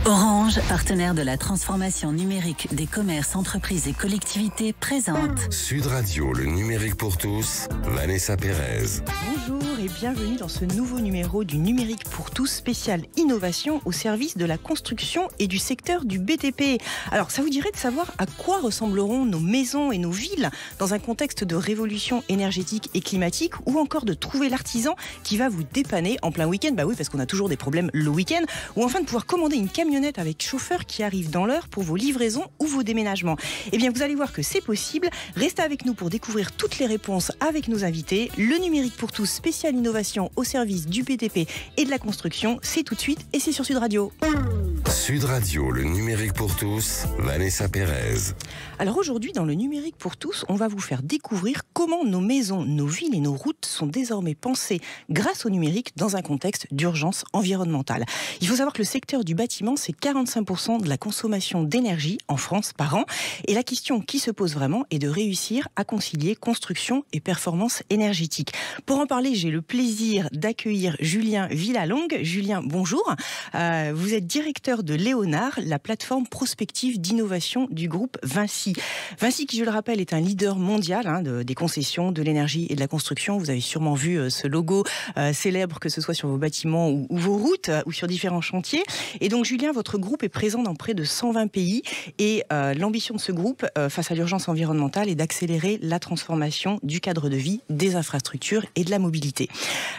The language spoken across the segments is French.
Orange, partenaire de la transformation numérique des commerces, entreprises et collectivités, présente Sud Radio, le numérique pour tous, Vanessa Pérez. Bonjour et bienvenue dans ce nouveau numéro du numérique pour tous, spécial innovation au service de la construction et du secteur du BTP. Alors ça vous dirait de savoir à quoi ressembleront nos maisons et nos villes dans un contexte de révolution énergétique et climatique, ou encore de trouver l'artisan qui va vous dépanner en plein week-end, bah oui parce qu'on a toujours des problèmes le week-end, ou enfin de pouvoir commander une camionnette avec chauffeur qui arrive dans l'heure pour vos livraisons ou vos déménagements. Eh bien vous allez voir que c'est possible. Restez avec nous pour découvrir toutes les réponses avec nos invités. Le numérique pour tous, spécial innovation au service du BTP et de la construction, c'est tout de suite et c'est sur Sud Radio. Sud Radio, le numérique pour tous, Vanessa Pérez. Alors aujourd'hui, dans le numérique pour tous, on va vous faire découvrir comment nos maisons, nos villes et nos routes sont désormais pensées grâce au numérique dans un contexte d'urgence environnementale. Il faut savoir que le secteur du bâtiment, c'est 45% de la consommation d'énergie en France par an. Et la question qui se pose vraiment est de réussir à concilier construction et performance énergétique. Pour en parler, j'ai le plaisir d'accueillir Julien Villalongue. Julien, bonjour. Vous êtes directeur de Léonard, la plateforme prospective d'innovation du groupe Vinci. Vinci, qui je le rappelle, est un leader mondial des concessions, de l'énergie et de la construction. Vous avez sûrement vu ce logo célèbre, que ce soit sur vos bâtiments ou vos routes ou sur différents chantiers. Et donc Julien, votre groupe est présent dans près de 120 pays et l'ambition de ce groupe face à l'urgence environnementale est d'accélérer la transformation du cadre de vie, des infrastructures et de la mobilité.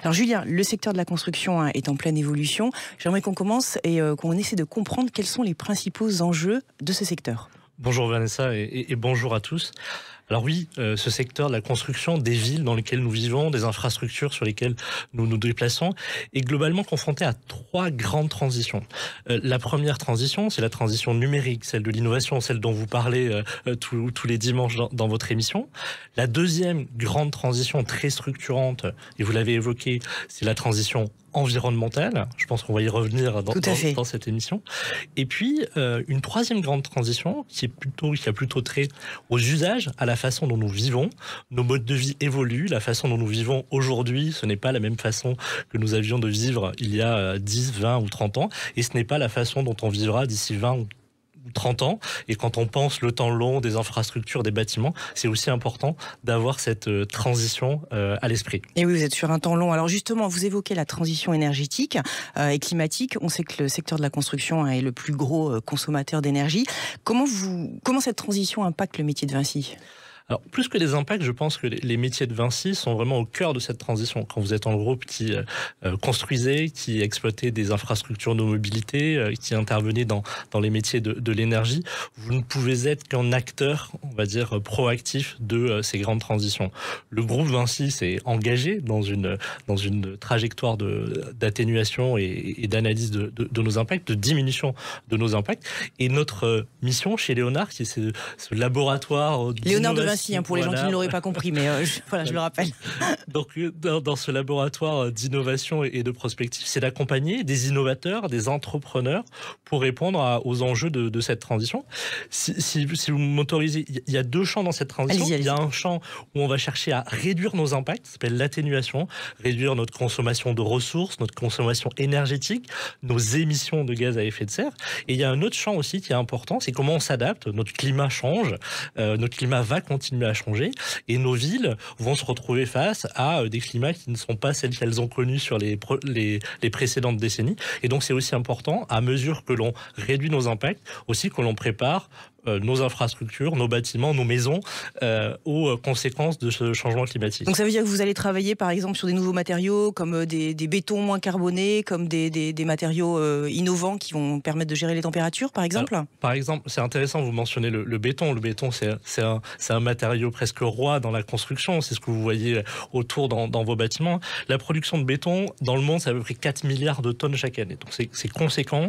Alors Julien, le secteur de la construction est en pleine évolution. J'aimerais qu'on commence et qu'on essaie de comprendre quels sont les principaux enjeux de ce secteur. Bonjour Vanessa et bonjour à tous. Alors oui, ce secteur de la construction des villes dans lesquelles nous vivons, des infrastructures sur lesquelles nous nous déplaçons, est globalement confronté à trois grandes transitions. La première transition, c'est la transition numérique, celle de l'innovation, celle dont vous parlez tous les dimanches dans votre émission. La deuxième grande transition très structurante, et vous l'avez évoqué, c'est la transition environnementale. Je pense qu'on va y revenir dans cette émission. Et puis, une troisième grande transition qui a plutôt trait aux usages, à la façon dont nous vivons. Nos modes de vie évoluent. La façon dont nous vivons aujourd'hui, ce n'est pas la même façon que nous avions de vivre il y a 10, 20 ou 30 ans. Et ce n'est pas la façon dont on vivra d'ici 20 ou 30 ans. Et quand on pense le temps long des infrastructures, des bâtiments, c'est aussi important d'avoir cette transition à l'esprit. Et oui, vous êtes sur un temps long. Alors justement, vous évoquez la transition énergétique et climatique. On sait que le secteur de la construction est le plus gros consommateur d'énergie. Comment cette transition impacte le métier de Vinci ? Alors, plus que les impacts, je pense que les métiers de Vinci sont vraiment au cœur de cette transition. Quand vous êtes un groupe qui construisait, qui exploitait des infrastructures de mobilité, qui intervenait dans les métiers de l'énergie, vous ne pouvez être qu'un acteur, on va dire, proactif de ces grandes transitions. Le groupe Vinci s'est engagé dans une trajectoire d'atténuation et d'analyse de nos impacts, de diminution de nos impacts. Et notre mission chez Léonard, qui est ce laboratoire d'innovation, pour les gens qui ne l'auraient pas compris, mais je le rappelle. Donc, dans ce laboratoire d'innovation et de prospective, c'est d'accompagner des innovateurs, des entrepreneurs pour répondre aux enjeux de cette transition. Si vous m'autorisez, il y a deux champs dans cette transition. Allez-y. Il y a un champ où on va chercher à réduire nos impacts, ça s'appelle l'atténuation, réduire notre consommation de ressources, notre consommation énergétique, nos émissions de gaz à effet de serre. Et il y a un autre champ aussi qui est important, c'est comment on s'adapte. Notre climat change, notre climat va continuer à changer et nos villes vont se retrouver face à des climats qui ne sont pas celles qu'elles ont connues sur les précédentes décennies. Et donc c'est aussi important, à mesure que l'on réduit nos impacts, aussi que l'on prépare nos infrastructures, nos bâtiments, nos maisons aux conséquences de ce changement climatique. Donc ça veut dire que vous allez travailler par exemple sur des nouveaux matériaux comme des bétons moins carbonés, comme des matériaux innovants qui vont permettre de gérer les températures par exemple. Alors, par exemple, c'est intéressant, vous mentionnez le béton. Le béton, c'est un matériau presque roi dans la construction. C'est ce que vous voyez autour dans vos bâtiments. La production de béton dans le monde, c'est à peu près 4 milliards de tonnes chaque année. Donc c'est conséquent.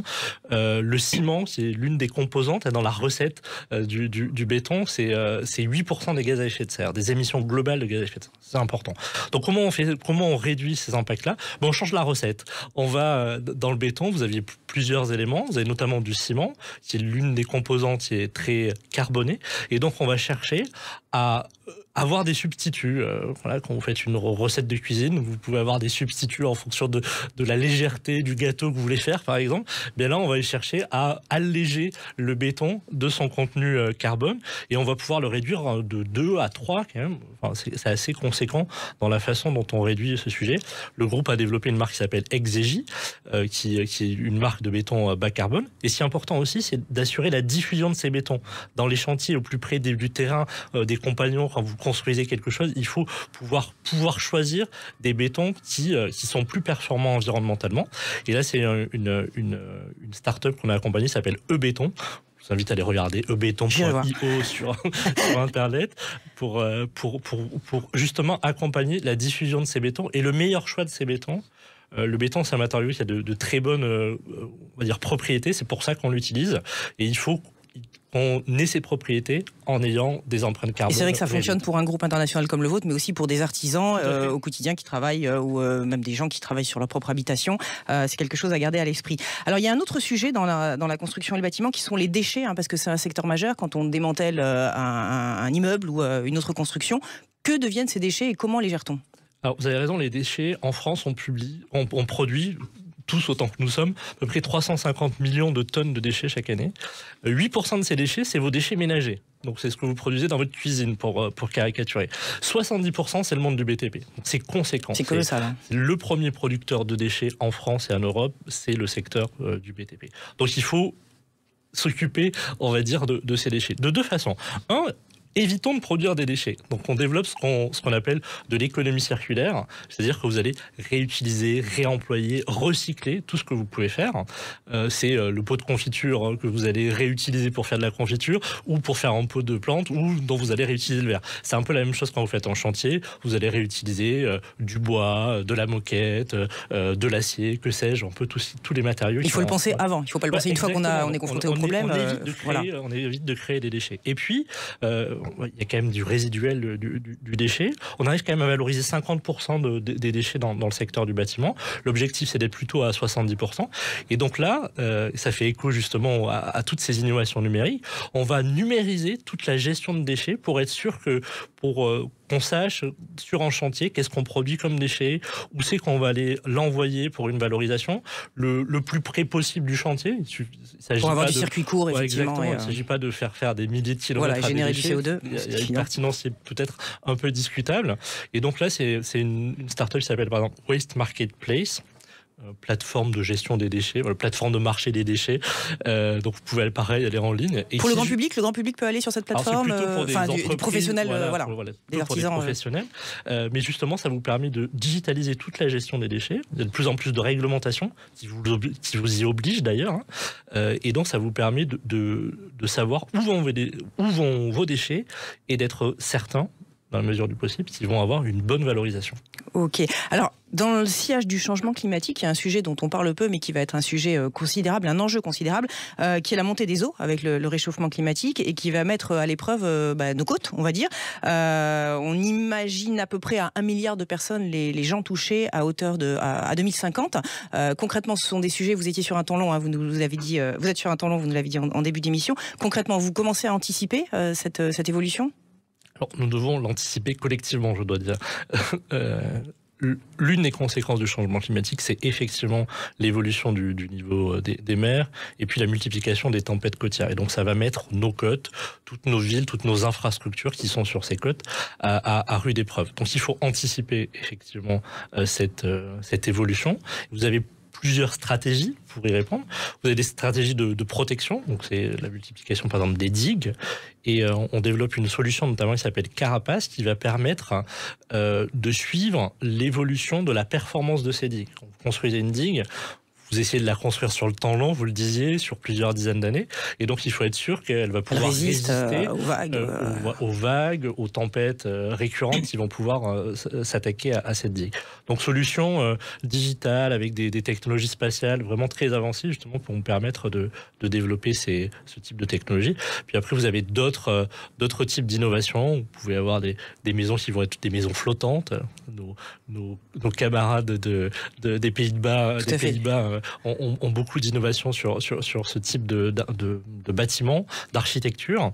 Le ciment, c'est l'une des composantes dans la recette du béton, c'est 8% des gaz à effet de serre, des émissions globales de gaz à effet de serre. C'est important. Donc comment on réduit ces impacts-là ? On change la recette. On va dans le béton, vous aviez plusieurs éléments. Vous avez notamment du ciment, qui est l'une des composantes qui est très carbonée. Et donc on va chercher à avoir des substituts. Voilà, quand vous faites une recette de cuisine, vous pouvez avoir des substituts en fonction de la légèreté du gâteau que vous voulez faire, par exemple. Bien là, on va aller chercher à alléger le béton de son contenu carbone et on va pouvoir le réduire de 2 à 3 quand même. Enfin, c'est assez conséquent dans la façon dont on réduit ce sujet. Le groupe a développé une marque qui s'appelle Exegi, qui est une marque de béton bas carbone. Et ce qui est important aussi, c'est d'assurer la diffusion de ces bétons dans les chantiers au plus près du terrain, des compagnons. Quand vous construisez quelque chose, il faut pouvoir choisir des bétons qui sont plus performants environnementalement. Et là, c'est une start-up qu'on a accompagnée qui s'appelle E-Béton. Je vous invite à aller regarder ebéton.io sur Internet pour justement accompagner la diffusion de ces bétons et le meilleur choix de ces bétons. Le béton, c'est un matériau qui a de très bonnes on va dire, propriétés. C'est pour ça qu'on l'utilise. Et il faut qu'on ait ses propriétés en ayant des empreintes carbone. Et c'est vrai que ça fonctionne pour un groupe international comme le vôtre, mais aussi pour des artisans au quotidien qui travaillent, ou même des gens qui travaillent sur leur propre habitation. C'est quelque chose à garder à l'esprit. Alors il y a un autre sujet dans la construction et le bâtiment qui sont les déchets, parce que c'est un secteur majeur quand on démantèle un immeuble ou une autre construction. Que deviennent ces déchets et comment les gère-t-on ? Alors vous avez raison, les déchets, en France, on produit tous autant que nous sommes, à peu près 350 millions de tonnes de déchets chaque année. 8% de ces déchets, c'est vos déchets ménagers. Donc c'est ce que vous produisez dans votre cuisine, pour caricaturer. 70%, c'est le monde du BTP. Donc c'est conséquent. C'est colossal. C'est le premier producteur de déchets en France et en Europe, c'est le secteur du BTP. Donc il faut s'occuper, on va dire, de ces déchets. De deux façons. Évitons de produire des déchets. Donc on développe ce qu'on appelle de l'économie circulaire, c'est-à-dire que vous allez réutiliser, réemployer, recycler tout ce que vous pouvez faire. C'est le pot de confiture que vous allez réutiliser pour faire de la confiture ou pour faire un pot de plante ou dont vous allez réutiliser le verre. C'est un peu la même chose quand vous faites en chantier. Vous allez réutiliser du bois, de la moquette, de l'acier, que sais-je, un peu tous les matériaux. Il faut le penser avant. Il ne faut pas le penser une fois qu'on est confronté au problème. On évite de créer des déchets. Et puis, il y a quand même du résiduel du déchet. On arrive quand même à valoriser 50% des déchets dans le secteur du bâtiment. L'objectif, c'est d'être plutôt à 70%. Et donc là, ça fait écho justement à toutes ces innovations numériques. On va numériser toute la gestion de déchets pour être sûr que qu'on sache sur un chantier qu'est-ce qu'on produit comme déchets, où c'est qu'on va aller l'envoyer pour une valorisation le plus près possible du chantier. Pour avoir du circuit court, effectivement. Exactement. Il ne s'agit pas de faire des milliers de kilomètres à générer des déchets. du CO2. Il y a une pertinence qui est peut-être un peu discutable. Et donc là, c'est une start-up qui s'appelle par exemple Waste Marketplace. Plateforme de gestion des déchets, plateforme de marché des déchets. Donc vous pouvez aller en ligne. Et pour le grand public peut aller sur cette plateforme. C'est plutôt pour des entreprises, des professionnels, des artisans. Pour des professionnels. Mais justement, ça vous permet de digitaliser toute la gestion des déchets. Il y a de plus en plus de réglementations qui vous y obligent d'ailleurs. Et donc ça vous permet de savoir où vont vos déchets et d'être certain, dans la mesure du possible, qu'ils vont avoir une bonne valorisation. Ok. Alors, dans le sillage du changement climatique, il y a un sujet dont on parle peu, mais qui va être un sujet considérable, un enjeu considérable, qui est la montée des eaux avec le réchauffement climatique et qui va mettre à l'épreuve nos côtes, on va dire. On imagine à peu près à 1 milliard de personnes les gens touchés à hauteur à 2050. Concrètement, ce sont des sujets, vous étiez sur un temps long, vous nous avez dit, vous êtes sur un temps long, vous nous l'avez dit en début d'émission. Concrètement, vous commencez à anticiper cette évolution ? Alors, nous devons l'anticiper collectivement, je dois dire. L'une des conséquences du changement climatique, c'est effectivement l'évolution du niveau des mers et puis la multiplication des tempêtes côtières. Et donc ça va mettre nos côtes, toutes nos villes, toutes nos infrastructures qui sont sur ces côtes à rude épreuve. Donc il faut anticiper effectivement cette évolution. Vous avez plusieurs stratégies pour y répondre. Vous avez des stratégies de protection, donc c'est la multiplication par exemple des digues, et on développe une solution notamment qui s'appelle Carapace qui va permettre de suivre l'évolution de la performance de ces digues. Quand vous construisez une digue, vous essayez de la construire sur le temps long, vous le disiez, sur plusieurs dizaines d'années. Et donc, il faut être sûr qu'elle va pouvoir résister aux vagues, aux tempêtes récurrentes qui vont pouvoir s'attaquer à cette digue. Donc, solution digitale avec des technologies spatiales vraiment très avancées, justement, pour nous permettre de développer ce type de technologie. Puis après, vous avez d'autres types d'innovations. Vous pouvez avoir des maisons qui vont être des maisons flottantes. Nos camarades des Pays-Bas ont beaucoup d'innovations sur ce type de bâtiments, d'architecture,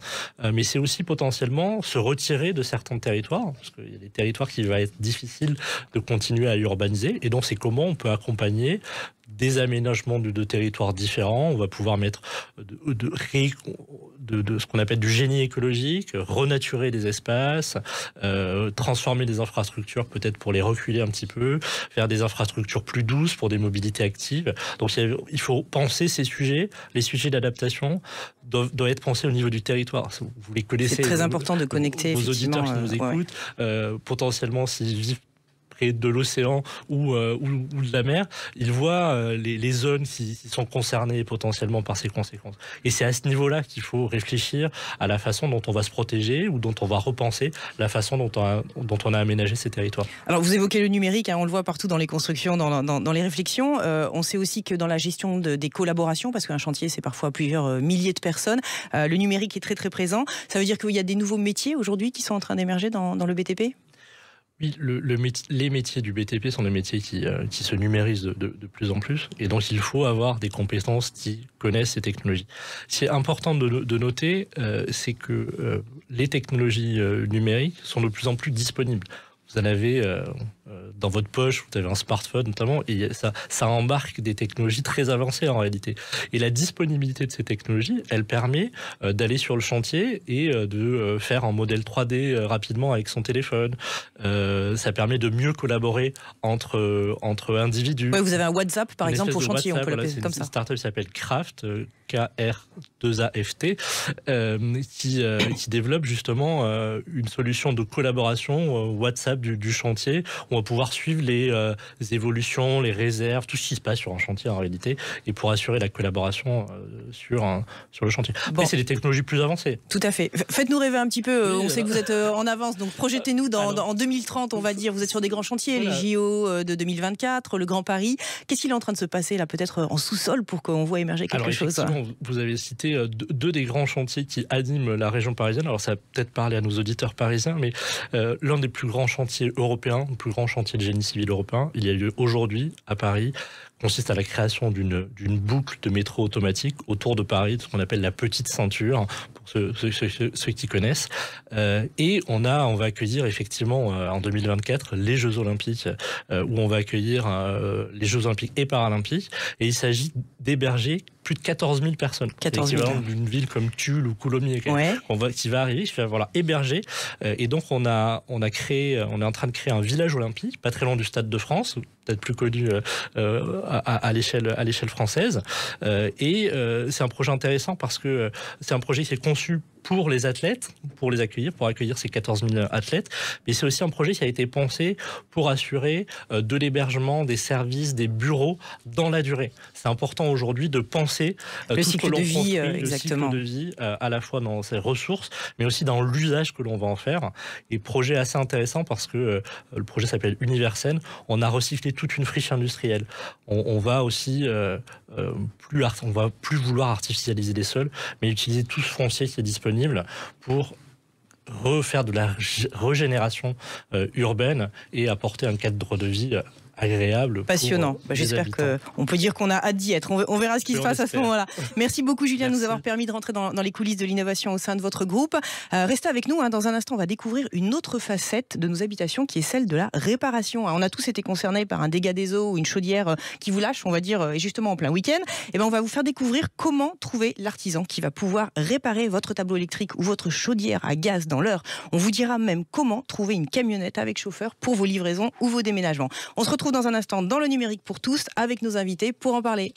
mais c'est aussi potentiellement se retirer de certains territoires, parce qu'il y a des territoires qui va être difficile de continuer à urbaniser, et donc c'est comment on peut accompagner des aménagements de territoires différents. On va pouvoir mettre de ce qu'on appelle du génie écologique, renaturer des espaces, transformer des infrastructures peut-être pour les reculer un petit peu, faire des infrastructures plus douces pour des mobilités actives. Donc il faut penser ces sujets, les sujets d'adaptation doivent être pensés au niveau du territoire. Vous les connaissez. C'est très important de connecter vos auditeurs qui nous écoutent, potentiellement s'ils vivent près de l'océan ou de la mer, ils voient les zones qui sont concernées potentiellement par ces conséquences. Et c'est à ce niveau-là qu'il faut réfléchir à la façon dont on va se protéger ou dont on va repenser la façon dont on a aménagé ces territoires. Alors vous évoquez le numérique, on le voit partout dans les constructions, dans les réflexions. On sait aussi que dans la gestion des collaborations, parce qu'un chantier c'est parfois plusieurs milliers de personnes, le numérique est très très présent. Ça veut dire qu'il y a des nouveaux métiers aujourd'hui qui sont en train d'émerger dans le BTP ? Oui, les métiers du BTP sont des métiers qui se numérisent de plus en plus, et donc il faut avoir des compétences qui connaissent ces technologies. Ce qui est important de noter, c'est que les technologies numériques sont de plus en plus disponibles. Vous en avez dans votre poche, vous avez un smartphone notamment, et ça embarque des technologies très avancées en réalité. Et la disponibilité de ces technologies, elle permet d'aller sur le chantier et de faire un modèle 3D rapidement avec son téléphone. Ça permet de mieux collaborer entre individus. Ouais, vous avez un WhatsApp par exemple pour chantier, on peut l'appeler comme ça. C'est une startup qui s'appelle Craft, K-R-2-A-F-T, qui développe justement une solution de collaboration WhatsApp du chantier. On va pouvoir suivre les évolutions, les réserves, tout ce qui se passe sur un chantier en réalité, et pour assurer la collaboration sur le chantier. Bon. Mais c'est des technologies plus avancées. Tout à fait. Faites-nous rêver un petit peu. On sait que vous êtes en avance, donc projetez-nous en 2030, on va dire. Vous êtes sur des grands chantiers, les JO de 2024, le Grand Paris. Qu'est-ce qu'il est en train de se passer là, peut-être en sous-sol, pour qu'on voit émerger quelque chose? Vous avez cité deux des grands chantiers qui animent la région parisienne. Alors ça va peut-être parler à nos auditeurs parisiens, mais l'un des plus grands chantiers européens, le plus grand chantier de génie civil européen, il y a lieu aujourd'hui à Paris, consiste à la création d'une boucle de métro automatique autour de Paris, ce qu'on appelle la petite ceinture, pour ceux qui connaissent. Et on va accueillir effectivement en 2024 les Jeux Olympiques, où on va accueillir les Jeux Olympiques et Paralympiques. Et il s'agit d'héberger plus de 14 000 personnes. 14 000. C'est d'une ville comme Tulle ou Coulommiers qui va arriver, qui va héberger. Et donc on est en train de créer un village olympique, pas très loin du Stade de France, peut-être plus connu à l'échelle française. Et c'est un projet intéressant parce que c'est un projet qui est conçu pour les athlètes, pour accueillir ces 14 000 athlètes, mais c'est aussi un projet qui a été pensé pour assurer de l'hébergement, des services, des bureaux dans la durée. C'est important aujourd'hui de penser le cycle de vie, exactement. Le cycle de vie, à la fois dans ses ressources, mais aussi dans l'usage que l'on va en faire. Et projet assez intéressant parce que le projet s'appelle Universen. On a recyclé toute une friche industrielle. On va aussi on va plus vouloir artificialiser les sols, mais utiliser tout ce foncier qui est disponible pour refaire de la régénération urbaine et apporter un cadre de vie agréable. Passionnant. J'espère qu'on peut dire qu'on a hâte d'y être. On verra ce qui se passe à ce moment-là. Merci beaucoup Julien de nous avoir permis de rentrer dans les coulisses de l'innovation au sein de votre groupe. Restez avec nous. Dans un instant, on va découvrir une autre facette de nos habitations qui est celle de la réparation. On a tous été concernés par un dégât des eaux ou une chaudière qui vous lâche, on va dire, et justement en plein week-end. Et on va vous faire découvrir comment trouver l'artisan qui va pouvoir réparer votre tableau électrique ou votre chaudière à gaz dans l'heure. On vous dira même comment trouver une camionnette avec chauffeur pour vos livraisons ou vos déménagements. On se retrouve dans un instant dans le numérique pour tous avec nos invités pour en parler.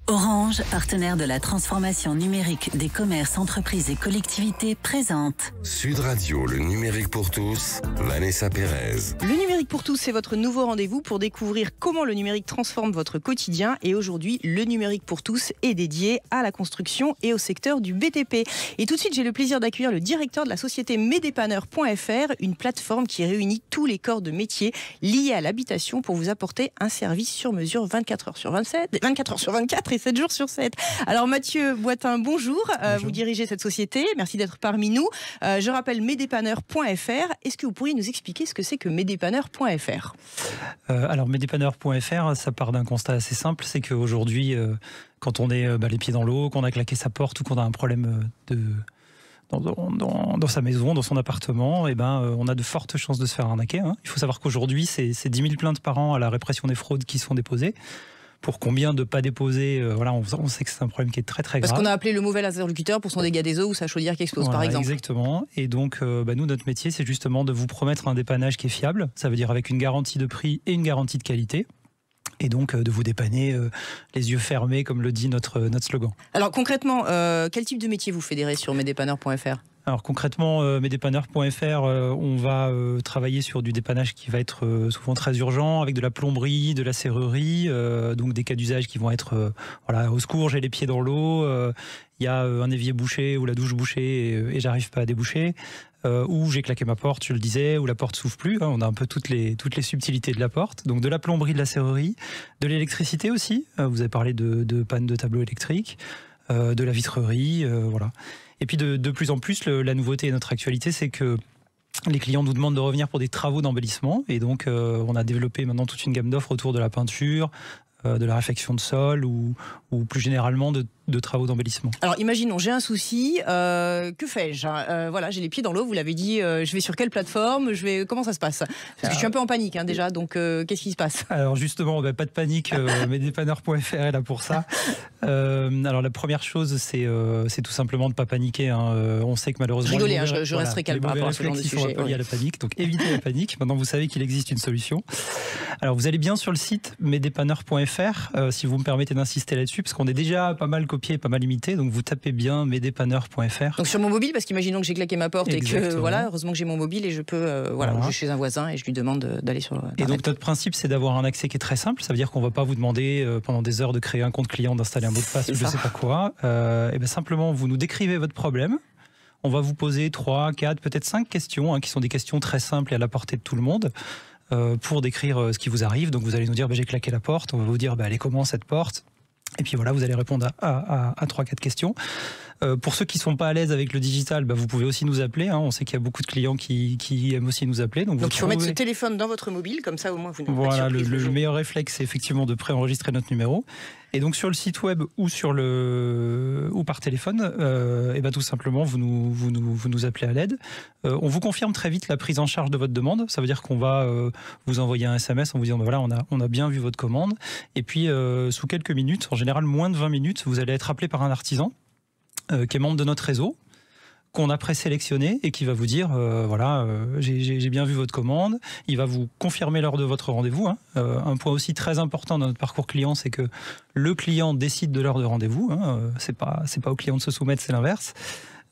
Orange, partenaire de la transformation numérique des commerces, entreprises et collectivités, présente Sud Radio, le numérique pour tous, Vanessa Pérez. Le numérique pour tous, c'est votre nouveau rendez-vous pour découvrir comment le numérique transforme votre quotidien. Et aujourd'hui, le numérique pour tous est dédié à la construction et au secteur du BTP. Et tout de suite, j'ai le plaisir d'accueillir le directeur de la société Mesdépanneurs.fr, une plateforme qui réunit tous les corps de métier liés à l'habitation pour vous apporter un service sur mesure 24 heures sur 24 et 7 jours sur 7. Alors Mathieu Boitin, bonjour. Bonjour. Vous dirigez cette société. Merci d'être parmi nous. Je rappelle mesdépanneurs.fr. Est-ce que vous pourriez nous expliquer ce que c'est que mesdépanneurs.fr ? Alors mesdépanneurs.fr, ça part d'un constat assez simple, c'est qu'aujourd'hui, quand on est les pieds dans l'eau, qu'on a claqué sa porte ou qu'on a un problème dans sa maison, dans son appartement, on a de fortes chances de se faire arnaquer. Hein. Il faut savoir qu'aujourd'hui, c'est 10 000 plaintes par an à la répression des fraudes qui sont déposées. Pour combien de pas déposés, on sait que c'est un problème qui est très très grave. Parce qu'on a appelé le mauvais interlocuteur pour son dégât des eaux ou sa chaudière qui explose, par exemple. Exactement. Et donc, nous, notre métier, c'est justement de vous promettre un dépannage qui est fiable. Ça veut dire avec une garantie de prix et une garantie de qualité. Et donc, de vous dépanner les yeux fermés, comme le dit notre slogan. Alors, concrètement, quel type de métier vous fédérez sur mesdépanneurs.fr ? Alors concrètement, mesdépanneurs.fr, on va travailler sur du dépannage qui va être souvent très urgent, avec de la plomberie, de la serrurerie, donc des cas d'usage qui vont être au secours, j'ai les pieds dans l'eau, il y a un évier bouché ou la douche bouchée et j'arrive pas à déboucher, ou j'ai claqué ma porte, je le disais, ou la porte s'ouvre plus, hein, on a un peu toutes les subtilités de la porte, donc de la plomberie, de la serrurerie, de l'électricité aussi, vous avez parlé de panne de tableau électrique, de la vitrerie, voilà. Et puis de plus en plus, la nouveauté et notre actualité, c'est que les clients nous demandent de revenir pour des travaux d'embellissement. Et donc, on a développé maintenant toute une gamme d'offres autour de la peinture, de la réfection de sol ou plus généralement de travaux d'embellissement. Alors imaginons, j'ai un souci, que fais-je ? Voilà, j'ai les pieds dans l'eau, vous l'avez dit, je vais sur quelle plateforme ? Comment ça se passe ? Parce que je suis un peu en panique déjà, donc qu'est-ce qui se passe ? Alors justement, pas de panique, mesdépanneurs.fr est là pour ça. Alors la première chose, c'est tout simplement de ne pas paniquer. Hein. On sait que malheureusement... Rigolez, je resterai calme par rapport à ce genre de sujet. Sont un peu liés à la panique, donc évitez la panique. Maintenant, vous savez qu'il existe une solution. Alors vous allez bien sur le site mesdépanneurs.fr, si vous me permettez d'insister là-dessus, parce qu'on est déjà pas mal copié, pas mal imité, donc vous tapez bien mesdépanneurs.fr. Donc sur mon mobile, parce qu'imaginons que j'ai claqué ma porte. Exactement. Et que heureusement que j'ai mon mobile et je peux je suis chez un voisin et je lui demande d'aller sur Internet. Et donc notre principe, c'est d'avoir un accès qui est très simple. Ça veut dire qu'on ne va pas vous demander pendant des heures de créer un compte client, d'installer un mot de passe ou je sais pas quoi. Simplement, vous nous décrivez votre problème. On va vous poser 3, 4, peut-être 5 questions, qui sont des questions très simples et à la portée de tout le monde, pour décrire ce qui vous arrive. Donc vous allez nous dire, j'ai claqué la porte. On va vous dire, elle est comment cette porte ? Et puis voilà, vous allez répondre à 3-4 questions. Pour ceux qui ne sont pas à l'aise avec le digital, vous pouvez aussi nous appeler. Hein. On sait qu'il y a beaucoup de clients qui aiment aussi nous appeler. Donc il faut mettre ce téléphone dans votre mobile, comme ça au moins vous n'avez pas de surprise. Le meilleur réflexe, c'est effectivement de préenregistrer notre numéro. Et donc sur le site web ou par téléphone, tout simplement vous nous appelez à l'aide. On vous confirme très vite la prise en charge de votre demande. Ça veut dire qu'on va vous envoyer un SMS en vous disant on a bien vu votre commande. Et puis sous quelques minutes, en général moins de 20 minutes, vous allez être appelé par un artisan qui est membre de notre réseau, qu'on a présélectionné et qui va vous dire j'ai bien vu votre commande. Il va vous confirmer l'heure de votre rendez-vous. Hein. Un point aussi très important dans notre parcours client, c'est que le client décide de l'heure de rendez-vous. Hein. C'est pas au client de se soumettre, c'est l'inverse.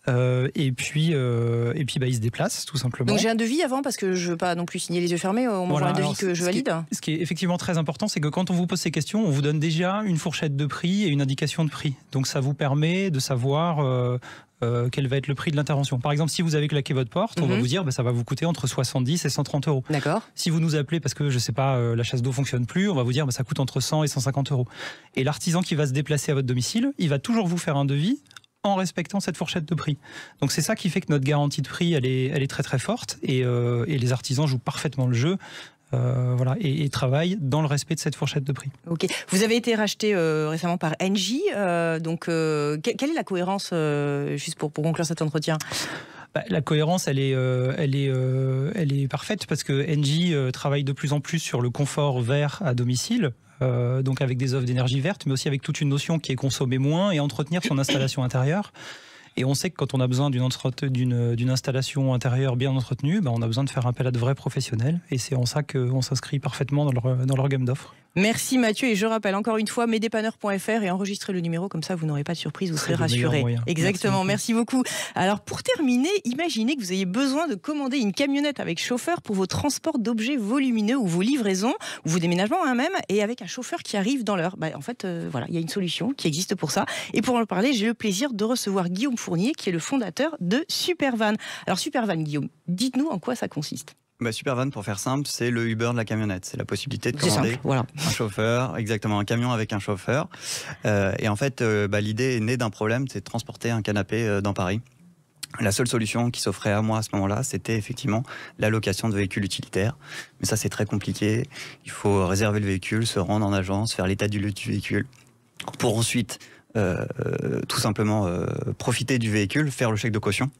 Et puis il se déplace tout simplement. Donc j'ai un devis avant, parce que je veux pas non plus signer les yeux fermés. On m'envoie un devis que je valide. Ce qui est effectivement très important, c'est que quand on vous pose ces questions, on vous donne déjà une fourchette de prix et une indication de prix. Donc ça vous permet de savoir quel va être le prix de l'intervention. Par exemple, si vous avez claqué votre porte, on va vous dire ça va vous coûter entre 70 et 130 euros. D'accord. Si vous nous appelez parce que, je sais pas, la chasse d'eau fonctionne plus, on va vous dire ça coûte entre 100 et 150 euros. Et l'artisan qui va se déplacer à votre domicile, il va toujours vous faire un devis en respectant cette fourchette de prix. Donc c'est ça qui fait que notre garantie de prix, elle est très très forte et les artisans jouent parfaitement le jeu. Et travaille dans le respect de cette fourchette de prix. Ok. Vous avez été racheté récemment par Engie. Quelle est la cohérence, juste pour conclure cet entretien ? La cohérence, elle est parfaite parce que Engie travaille de plus en plus sur le confort vert à domicile. Donc avec des offres d'énergie verte, mais aussi avec toute une notion qui est consommer moins et entretenir son installation intérieure. Et on sait que quand on a besoin d'une installation intérieure bien entretenue, on a besoin de faire appel à de vrais professionnels. Et c'est en ça qu'on s'inscrit parfaitement dans leur gamme d'offres. Merci Mathieu, et je rappelle encore une fois mesdépanneurs.fr et enregistrez le numéro, comme ça vous n'aurez pas de surprise, vous serez rassurés. Exactement, merci beaucoup. Alors pour terminer, imaginez que vous ayez besoin de commander une camionnette avec chauffeur pour vos transports d'objets volumineux ou vos livraisons, ou vos déménagements même, et avec un chauffeur qui arrive dans l'heure. Il y a une solution qui existe pour ça. Et pour en parler, j'ai le plaisir de recevoir Guillaume Fournier, qui est le fondateur de Supervan. Alors Supervan, Guillaume, dites-nous en quoi ça consiste. Supervan, pour faire simple, c'est le Uber de la camionnette. C'est la possibilité de commander un chauffeur, exactement, un camion avec un chauffeur. Et en fait, l'idée est née d'un problème, c'est de transporter un canapé dans Paris. La seule solution qui s'offrait à moi à ce moment-là, c'était effectivement la location de véhicules utilitaires. Mais ça, c'est très compliqué. Il faut réserver le véhicule, se rendre en agence, faire l'état du lieu du véhicule, pour ensuite tout simplement profiter du véhicule, faire le chèque de caution,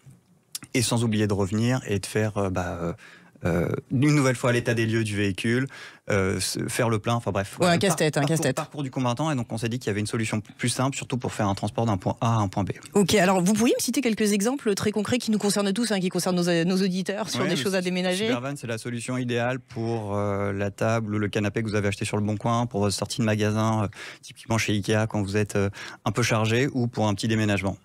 et sans oublier de revenir et de faire une nouvelle fois l'état des lieux du véhicule, faire le plein, enfin bref. Ouais, un casse-tête, un casse-tête. Parcours du combattant, et donc on s'est dit qu'il y avait une solution plus simple, surtout pour faire un transport d'un point A à un point B. Ok, alors vous pourriez me citer quelques exemples très concrets qui nous concernent tous, qui concernent nos auditeurs, sur des choses à déménager? Supervan, c'est la solution idéale pour la table ou le canapé que vous avez acheté sur le Bon Coin, pour votre sortie de magasin, typiquement chez Ikea quand vous êtes un peu chargé, ou pour un petit déménagement.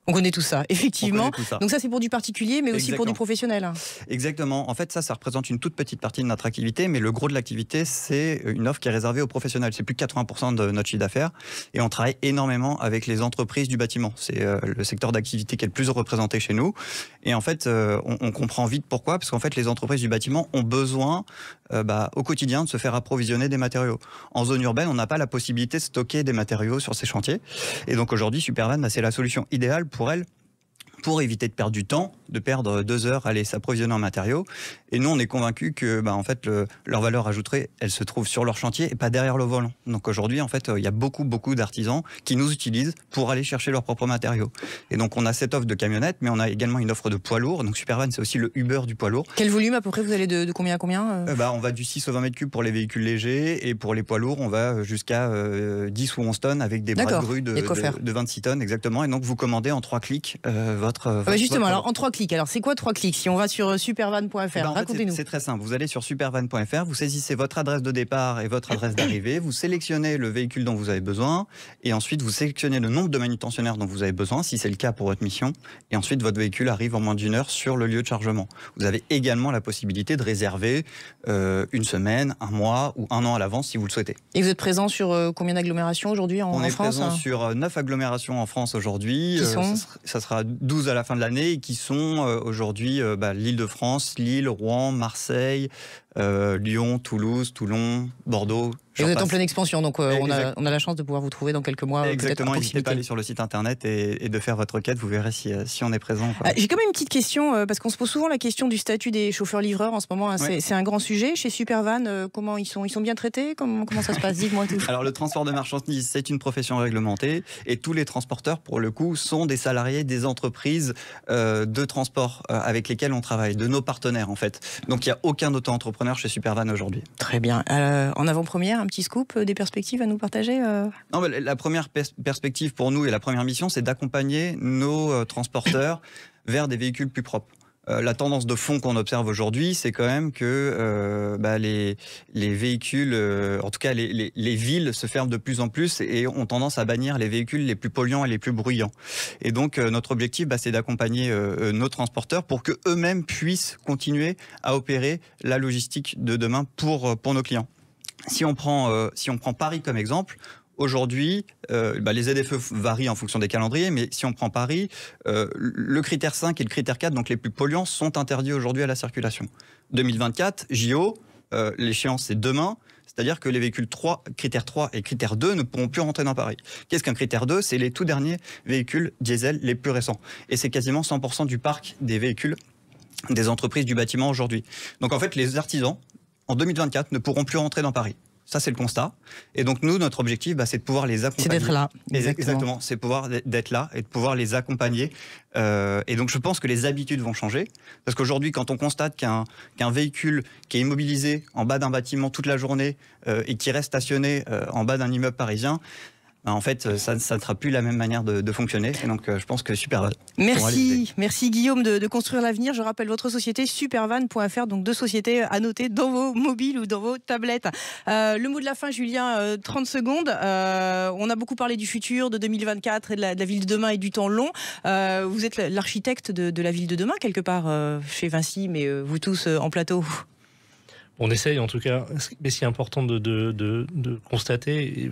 On connaît tout ça, effectivement. Donc ça, c'est pour du particulier, mais aussi pour du professionnel. Exactement. En fait, ça représente une toute petite partie de notre activité, mais le gros de l'activité, c'est une offre qui est réservée aux professionnels. C'est plus de 80% de notre chiffre d'affaires. Et on travaille énormément avec les entreprises du bâtiment. C'est le secteur d'activité qui est le plus représenté chez nous. Et en fait, on comprend vite pourquoi, parce qu'en fait, les entreprises du bâtiment ont besoin au quotidien de se faire approvisionner des matériaux. En zone urbaine, on n'a pas la possibilité de stocker des matériaux sur ces chantiers. Et donc aujourd'hui, Supervan, c'est la solution idéale pour elles, pour éviter de perdre du temps, de perdre 2 heures à aller s'approvisionner en matériaux. Et nous, on est convaincus que en fait, leur valeur ajoutée, elle se trouve sur leur chantier et pas derrière le volant. Donc aujourd'hui, en fait, il y a beaucoup d'artisans qui nous utilisent pour aller chercher leurs propres matériaux. Et donc, on a cette offre de camionnettes, mais on a également une offre de poids lourd. Donc Supervan, c'est aussi le Uber du poids lourd. Quel volume à peu près vous allez de combien à combien On va du 6 au 20 mètres cubes pour les véhicules légers, et pour les poids lourds, on va jusqu'à 10 ou 11 tonnes avec des bras de grue de 26 tonnes, exactement. Et donc, vous commandez en 3 clics justement, alors en 3 clics. Alors c'est quoi 3 clics? Si on va sur supervan.fr, racontez-nous. C'est très simple. Vous allez sur supervan.fr, vous saisissez votre adresse de départ et votre adresse d'arrivée, vous sélectionnez le véhicule dont vous avez besoin, et ensuite vous sélectionnez le nombre de manutentionnaires dont vous avez besoin, si c'est le cas pour votre mission, et ensuite votre véhicule arrive en moins d'1 heure sur le lieu de chargement. Vous avez également la possibilité de réserver une semaine, un mois ou un an à l'avance si vous le souhaitez. Et vous êtes présent sur combien d'agglomérations aujourd'hui en France? On est présent sur 9 agglomérations en France aujourd'hui. Ça sera 12 à la fin de l'année, qui sont aujourd'hui l'Île-de-France, Lille, Rouen, Marseille, Lyon, Toulouse, Toulon, Bordeaux. Et vous êtes en pleine expansion, donc on a la chance de pouvoir vous trouver dans quelques mois. Exactement, n'hésitez pas à aller sur le site internet et de faire votre requête, vous verrez si on est présent. J'ai quand même une petite question, parce qu'on se pose souvent la question du statut des chauffeurs-livreurs en ce moment. C'est un grand sujet. Chez Supervan, comment ils sont bien traités? Comment ça se passe? Dites-moi tout. Alors le transport de marchandises, c'est une profession réglementée, et tous les transporteurs, pour le coup, sont des salariés des entreprises de transport avec lesquelles on travaille, de nos partenaires en fait. Donc il n'y a aucun auto-entrepreneur chez Supervan aujourd'hui. Très bien. En avant-première, un petit scoop, des perspectives à nous partager? Non, la première perspective pour nous et la première mission, c'est d'accompagner nos transporteurs vers des véhicules plus propres. La tendance de fond qu'on observe aujourd'hui, c'est quand même que les véhicules, en tout cas les villes se ferment de plus en plus et ont tendance à bannir les véhicules les plus polluants et les plus bruyants. Et donc notre objectif, c'est d'accompagner nos transporteurs pour que eux-mêmes puissent continuer à opérer la logistique de demain pour nos clients. Si on prend Paris comme exemple, aujourd'hui, les ZFE varient en fonction des calendriers, mais si on prend Paris, le critère 5 et le critère 4, donc les plus polluants, sont interdits aujourd'hui à la circulation. 2024, JO, l'échéance c'est demain, c'est-à-dire que les véhicules critère 3 et critère 2 ne pourront plus rentrer dans Paris. Qu'est-ce qu'un critère 2? C'est les tout derniers véhicules diesel les plus récents. Et c'est quasiment 100% du parc des véhicules des entreprises du bâtiment aujourd'hui. Donc en fait, les artisans, en 2024, ne pourront plus rentrer dans Paris. Ça, c'est le constat. Et donc, nous, notre objectif, c'est de pouvoir les accompagner. C'est d'être là. Exactement. C'est pouvoir d'être là et de pouvoir les accompagner. Et donc, je pense que les habitudes vont changer. Parce qu'aujourd'hui, quand on constate qu'un véhicule qui est immobilisé en bas d'un bâtiment toute la journée et qui reste stationné en bas d'un immeuble parisien, en fait, ça ne sera plus la même manière de fonctionner. Et donc, je pense que Supervan. Merci Guillaume de construire l'avenir. Je rappelle votre société supervan.fr, donc 2 sociétés à noter dans vos mobiles ou dans vos tablettes. Le mot de la fin, Julien, 30 secondes. On a beaucoup parlé du futur, de 2024 et de la ville de demain et du temps long. Vous êtes l'architecte de la ville de demain, quelque part, chez Vinci, mais vous tous en plateau. On essaye en tout cas, mais c'est important de constater, et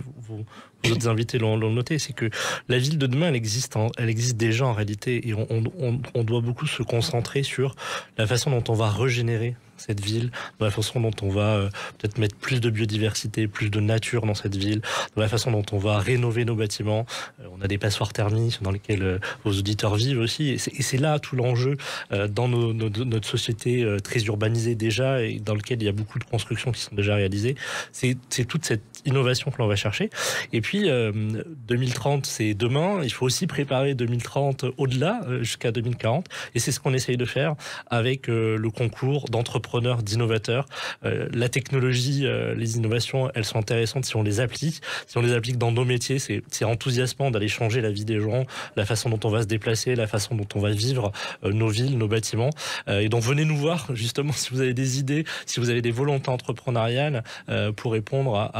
les autres invités l'ont noté, c'est que la ville de demain, elle existe déjà en réalité, et on doit beaucoup se concentrer sur la façon dont on va régénérer cette ville, dans la façon dont on va peut-être mettre plus de biodiversité, plus de nature dans cette ville, dans la façon dont on va rénover nos bâtiments. On a des passoires thermiques dans lesquelles vos auditeurs vivent aussi, et c'est là tout l'enjeu dans notre société très urbanisée déjà, et dans lequel il y a beaucoup de constructions qui sont déjà réalisées. C'est toute cette innovation que l'on va chercher. Et puis 2030, c'est demain. Il faut aussi préparer 2030 au-delà, jusqu'à 2040, et c'est ce qu'on essaye de faire avec le concours d'entrepreneurs, d'innovateurs. La technologie, les innovations, elles sont intéressantes si on les applique. Si on les applique dans nos métiers, c'est enthousiasmant d'aller changer la vie des gens, la façon dont on va se déplacer, la façon dont on va vivre nos villes, nos bâtiments. Et donc venez nous voir justement si vous avez des idées, si vous avez des volontés entrepreneuriales pour répondre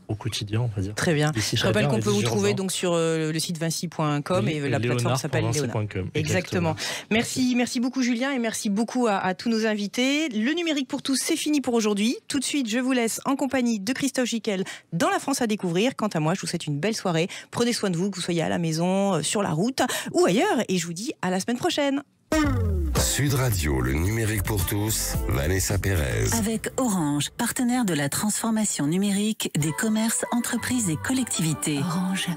au quotidien, on va dire. Très bien. Je rappelle qu'on peut vous trouver donc sur le site vinci.com, et la plateforme s'appelle Léonard. Exactement. Merci beaucoup Julien, et merci beaucoup à tous nos invités. Le numérique pour tous, c'est fini pour aujourd'hui. Tout de suite, je vous laisse en compagnie de Christophe Jiquel dans La France à découvrir. Quant à moi, je vous souhaite une belle soirée. Prenez soin de vous, que vous soyez à la maison, sur la route ou ailleurs. Et je vous dis à la semaine prochaine. Sud Radio, le numérique pour tous, Vanessa Pérez. Avec Orange, partenaire de la transformation numérique des commerces, entreprises et collectivités. Orange.